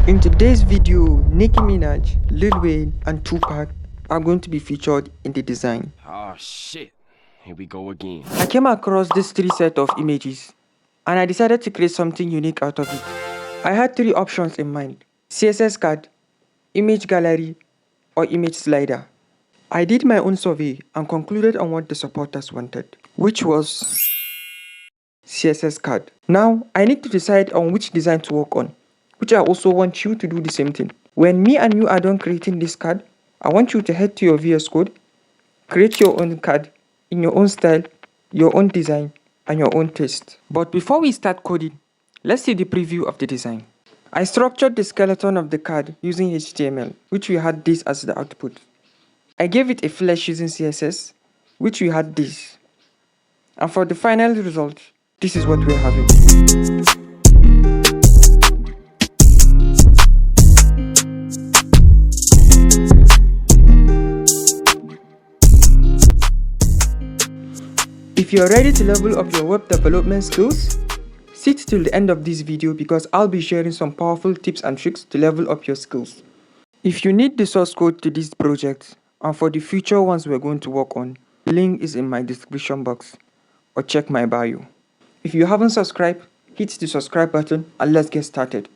In today's video, Nicki Minaj, Lil Wayne, and Tupac are going to be featured in the design. Oh shit, here we go again. I came across this three set of images and I decided to create something unique out of it. I had three options in mind: CSS card, image gallery, or image slider. I did my own survey and concluded on what the supporters wanted, which was CSS card. Now, I need to decide on which design to work on, which I also want you to do the same thing. When me and you are done creating this card, I want you to head to your VS Code, create your own card in your own style, your own design, and your own taste. But before we start coding, let's see the preview of the design. I structured the skeleton of the card using HTML, which we had this as the output. I gave it a flash using CSS, which we had this. And for the final result, this is what we're having. If you're ready to level up your web development skills, sit till the end of this video because I'll be sharing some powerful tips and tricks to level up your skills. If you need the source code to this project and for the future ones we're going to work on, the link is in my description box or check my bio. If you haven't subscribed, hit the subscribe button and let's get started.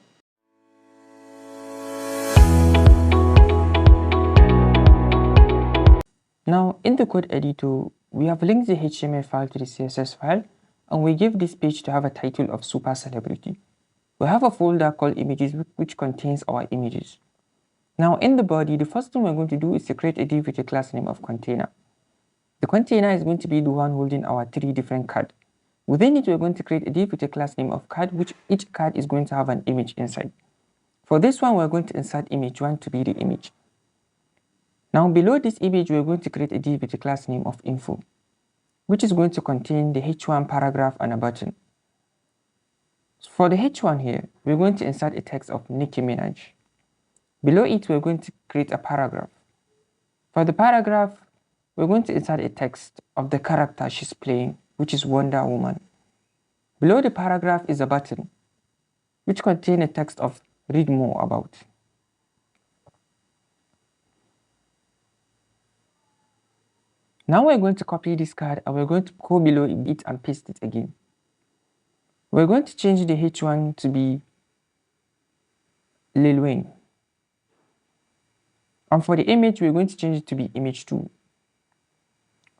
Now in the code editor, we have linked the HTML file to the CSS file and we give this page to have a title of Super Celebrity. We have a folder called images which contains our images. Now in the body, the first thing we're going to do is to create a div with a class name of container. The container is going to be the one holding our three different cards. Within it, we're going to create a div with a class name of card, which each card is going to have an image inside. For this one, we're going to insert image 1 to be the image. Now below this image, we're going to create a div with a class name of info, which is going to contain the h1 paragraph and a button. For the h1 here, we're going to insert a text of Nicki Minaj. Below it, we're going to create a paragraph. For the paragraph, we're going to insert a text of the character she's playing, which is Wonder Woman. Below the paragraph is a button, which contains a text of read more about. Now we're going to copy this card and we're going to go below it and paste it again. We're going to change the H1 to be Lil Wayne. And for the image, we're going to change it to be image 2.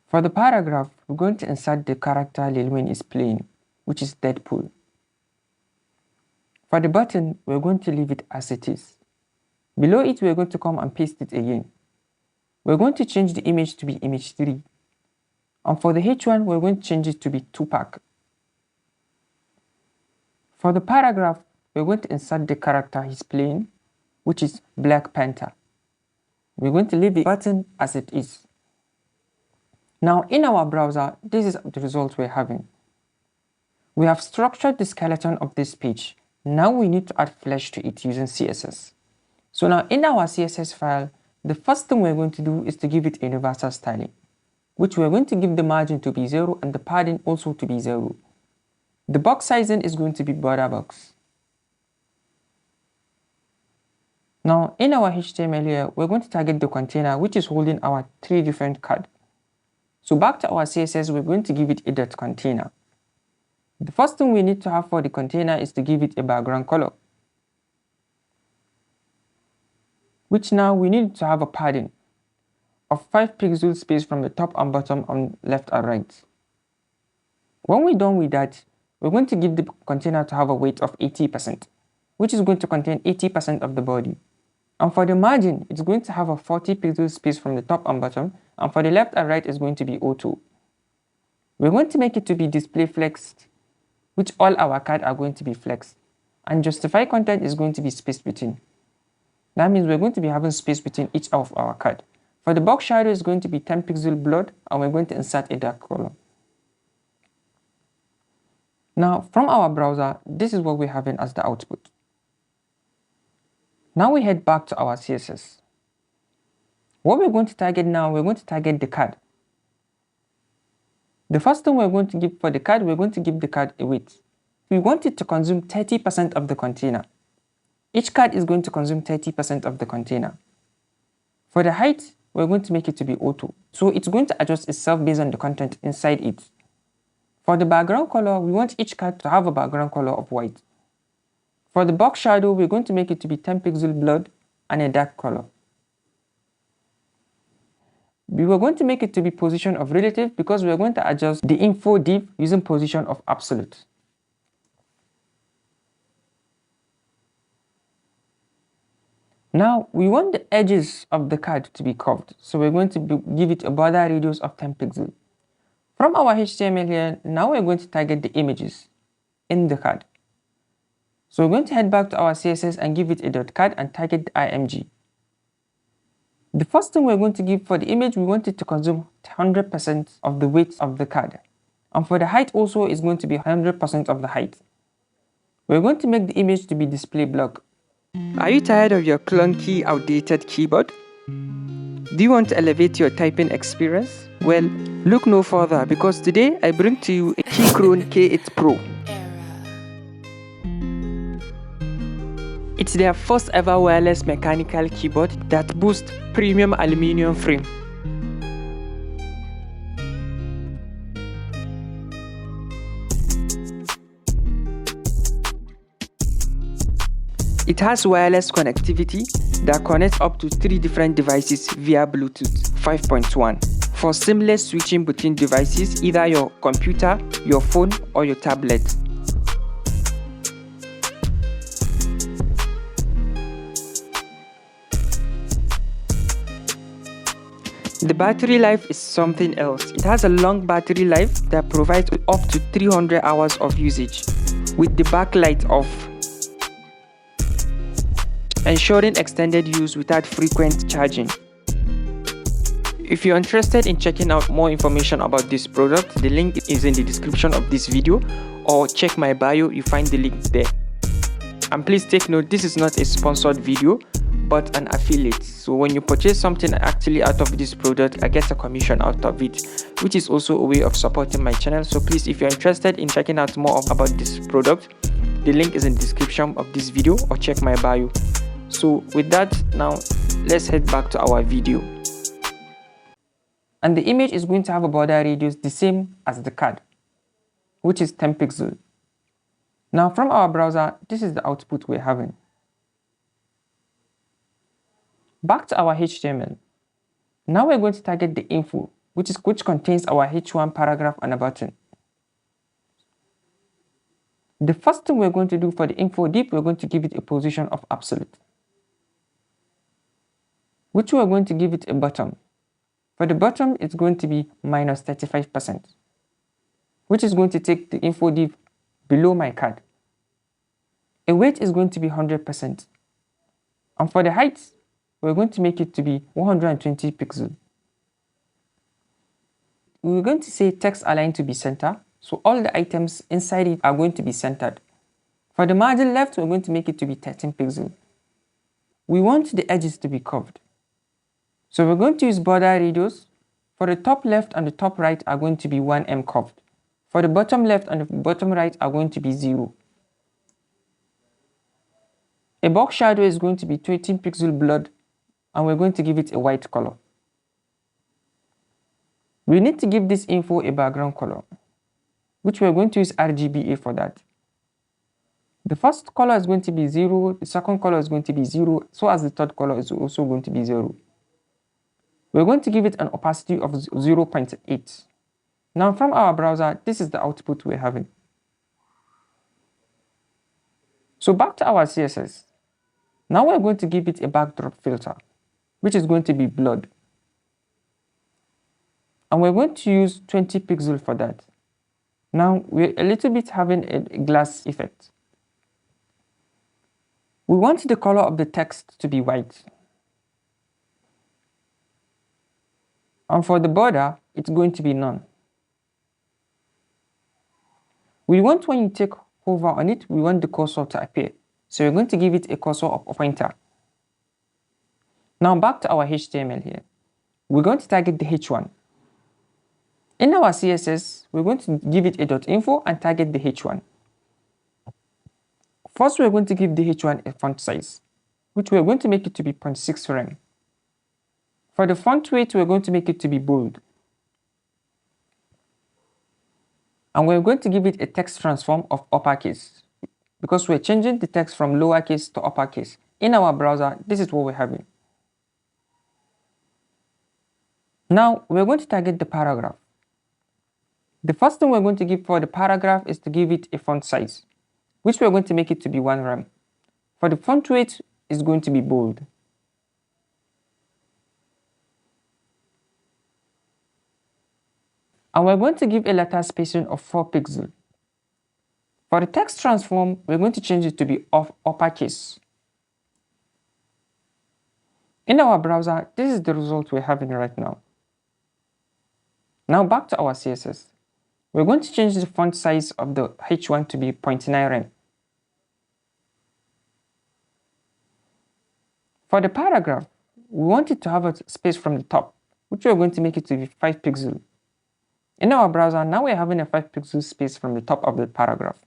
For the paragraph, we're going to insert the character Lil Wayne is playing, which is Deadpool. For the button, we're going to leave it as it is. Below it, we're going to come and paste it again. We're going to change the image to be image 3. And for the H1, we're going to change it to be Tupac. For the paragraph, we're going to insert the character he's playing, which is Black Panther. We're going to leave the button as it is. Now in our browser, this is the result we're having. We have structured the skeleton of this page. Now we need to add flesh to it using CSS. So now in our CSS file, the first thing we're going to do is to give it a universal styling, which we're going to give the margin to be 0 and the padding also to be 0. The box sizing is going to be border box. Now in our HTML here, we're going to target the container which is holding our three different cards. So back to our CSS, we're going to give it a dot container. The first thing we need to have for the container is to give it a background color, which now we need to have a padding of 5 pixel space from the top and bottom on left and right. When we're done with that, we're going to give the container to have a weight of 80%, which is going to contain 80% of the body. And for the margin, it's going to have a 40 pixel space from the top and bottom, and for the left and right is going to be auto. We're going to make it to be display flexed, which all our cards are going to be flexed. And justify content is going to be space between. That means we're going to be having space between each of our cards. For the box shadow is going to be 10 pixel blurred, and we're going to insert a dark color. Now from our browser, this is what we're having as the output. Now we head back to our CSS. What we're going to target now, we're going to target the card. The first thing we're going to give for the card, we're going to give the card a weight. We want it to consume 30% of the container. Each card is going to consume 30% of the container. For the height, we're going to make it to be auto, so it's going to adjust itself based on the content inside it. For the background color, we want each card to have a background color of white. For the box shadow, we're going to make it to be 10 pixel blurred and a dark color. We were going to make it to be position of relative because we're going to adjust the info div using position of absolute. Now, we want the edges of the card to be curved, so we're going to give it a border radius of 10 pixels. From our HTML here, now we're going to target the images in the card. So we're going to head back to our CSS and give it a .card and target the img. The first thing we're going to give for the image, we want it to consume 100% of the weight of the card. And for the height also, is going to be 100% of the height. We're going to make the image to be display block. Are you tired of your clunky, outdated keyboard? Do you want to elevate your typing experience? Well, look no further because today I bring to you a Keychron K8 Pro. It's their first ever wireless mechanical keyboard that boasts premium aluminium frame. It has wireless connectivity that connects up to 3 different devices via Bluetooth 5.1 for seamless switching between devices, either your computer, your phone, or your tablet. The battery life is something else. It has a long battery life that provides up to 300 hours of usage with the backlight off, ensuring extended use without frequent charging. If you're interested in checking out more information about this product, the link is in the description of this video, or check my bio, you find the link there. And please take note, this is not a sponsored video, but an affiliate. So when you purchase something actually out of this product, I get a commission out of it, which is also a way of supporting my channel. So please, if you're interested in checking out more about this product, the link is in the description of this video, or check my bio. So with that, now let's head back to our video. And the image is going to have a border radius the same as the card, which is 10 pixels. Now from our browser, this is the output we're having. Back to our HTML. Now we're going to target the info, which contains our H1 paragraph and a button. The first thing we're going to do for the info div, we're going to give it a position of absolute, which we're going to give it a bottom. For the bottom, it's going to be minus 35%, which is going to take the info div below my card. A weight is going to be 100%. And for the height, we're going to make it to be 120 pixels. We're going to say text align to be center, so all the items inside it are going to be centered. For the margin left, we're going to make it to be 13 pixels. We want the edges to be curved, so we're going to use border radius. For the top left and the top right are going to be 1 curved. For the bottom left and the bottom right are going to be 0. A box shadow is going to be 13 pixel blurred, and we're going to give it a white color. We need to give this info a background color, which we're going to use RGBA for that. The first color is going to be 0, the second color is going to be 0, so as the third color is also going to be 0. We're going to give it an opacity of 0.8. Now from our browser, this is the output we're having. So back to our CSS. Now we're going to give it a backdrop filter, which is going to be blurred. And we're going to use 20 pixels for that. Now we're a little bit having a glass effect. We want the color of the text to be white. And for the border, it's going to be none. We want, when you take hover on it, we want the cursor to appear. So we're going to give it a cursor of a pointer. Now back to our HTML here. We're going to target the H1. In our CSS, we're going to give it a .info and target the H1. First, we're going to give the H1 a font size, which we're going to make it to be 0.6 rem. For the font weight, we're going to make it to be bold. And we're going to give it a text transform of uppercase, because we're changing the text from lowercase to uppercase. In our browser, this is what we're having. Now, we're going to target the paragraph. The first thing we're going to give for the paragraph is to give it a font size, which we're going to make it to be 1 rem. For the font weight, it's going to be bold. And we're going to give a letter spacing of 4 pixels. For the text transform, we're going to change it to be of uppercase. In our browser, this is the result we're having right now. Now back to our CSS. We're going to change the font size of the H1 to be 0.9 rem. For the paragraph, we want it to have a space from the top, which we're going to make it to be 5 pixels. In our browser, now we're having a 5 pixel space from the top of the paragraph.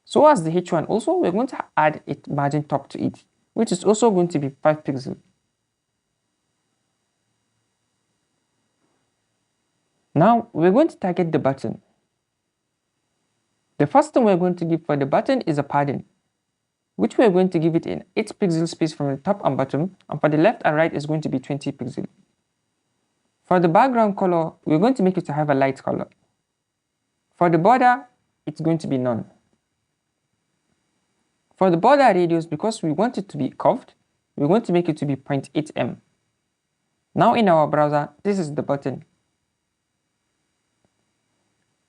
So as the H1 also, we're going to add a margin top to it, which is also going to be 5 pixels. Now we're going to target the button. The first thing we're going to give for the button is a padding, which we're going to give it an 8 pixel space from the top and bottom, and for the left and right is going to be 20 pixels. For the background color, we're going to make it to have a light color. For the border, it's going to be none. For the border radius, because we want it to be curved, we're going to make it to be 0.8 m. Now in our browser, this is the button.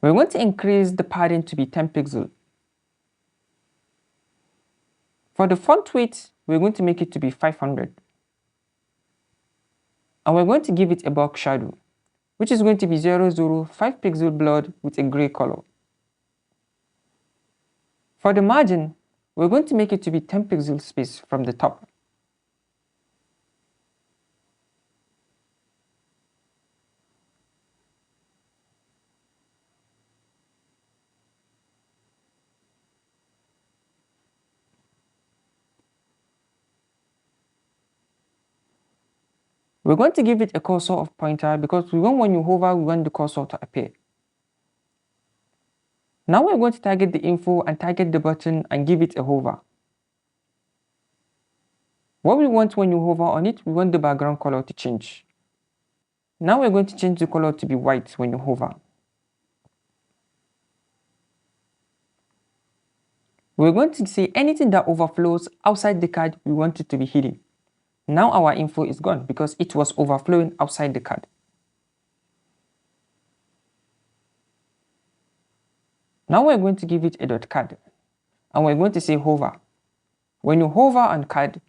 We're going to increase the padding to be 10 pixels. For the font weight, we're going to make it to be 500. And we're going to give it a box shadow, which is going to be 005 pixel blurred with a gray color. For the margin, we're going to make it to be 10 pixel space from the top. We're going to give it a cursor of pointer because we want when you hover, we want the cursor to appear. Now we're going to target the info and target the button and give it a hover. What we want when you hover on it, we want the background color to change. Now we're going to change the color to be white when you hover. We're going to say anything that overflows outside the card, we want it to be hidden. Now our info is gone because it was overflowing outside the card. Now we're going to give it a dot card and we're going to say hover. When you hover on card,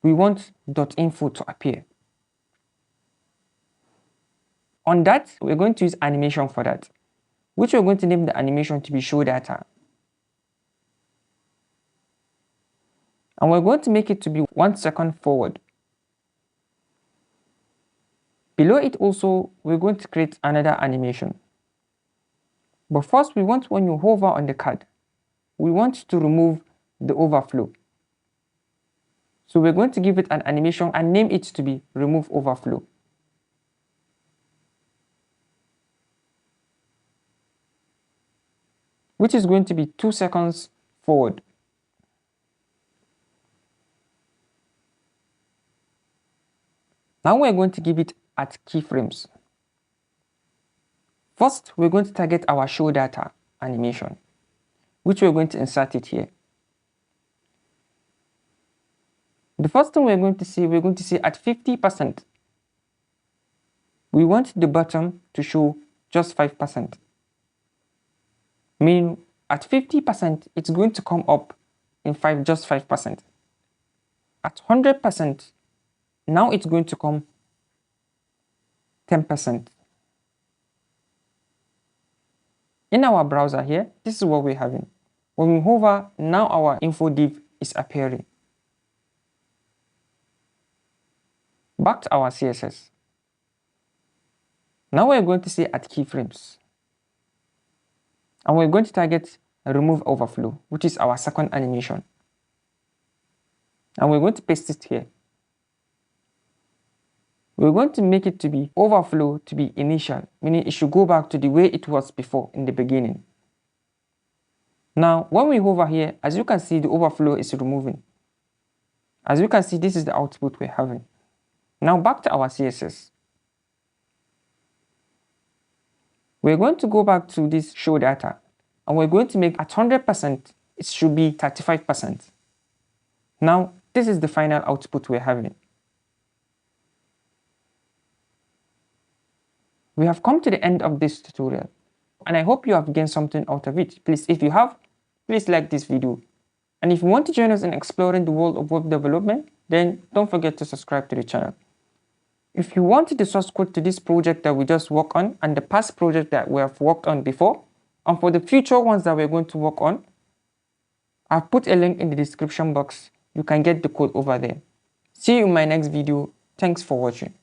we want dot info to appear. On that, we're going to use animation for that, which we're going to name the animation to be show data. And we're going to make it to be 1 second forward. Below it also, we're going to create another animation. But first, we want when you hover on the card, we want to remove the overflow. So we're going to give it an animation and name it to be remove overflow. Which is going to be 2 seconds forward. Now we're going to give it at keyframes. First, we're going to target our show data animation, which we're going to insert it here. The first thing we're going to see at 50%. We want the bottom to show just 5%. Meaning at 50%, it's going to come up in just 5%. At 100%, now it's going to come 10%. In our browser here, this is what we're having. When we hover, now our info div is appearing. Back to our CSS. Now we're going to say at keyframes. And we're going to target remove overflow, which is our second animation. And we're going to paste it here. We're going to make it to be overflow to be initial, meaning it should go back to the way it was before in the beginning. Now, when we hover here, as you can see, the overflow is removing. As you can see, this is the output we're having. Now back to our CSS. We're going to go back to this show data, and we're going to make at 100%, it should be 35%. Now, this is the final output we're having. We have come to the end of this tutorial, and I hope you have gained something out of it. Please, if you have, please like this video. And if you want to join us in exploring the world of web development, then don't forget to subscribe to the channel. If you want the source code to this project that we just worked on and the past project that we have worked on before, and for the future ones that we're going to work on, I've put a link in the description box. You can get the code over there. See you in my next video. Thanks for watching.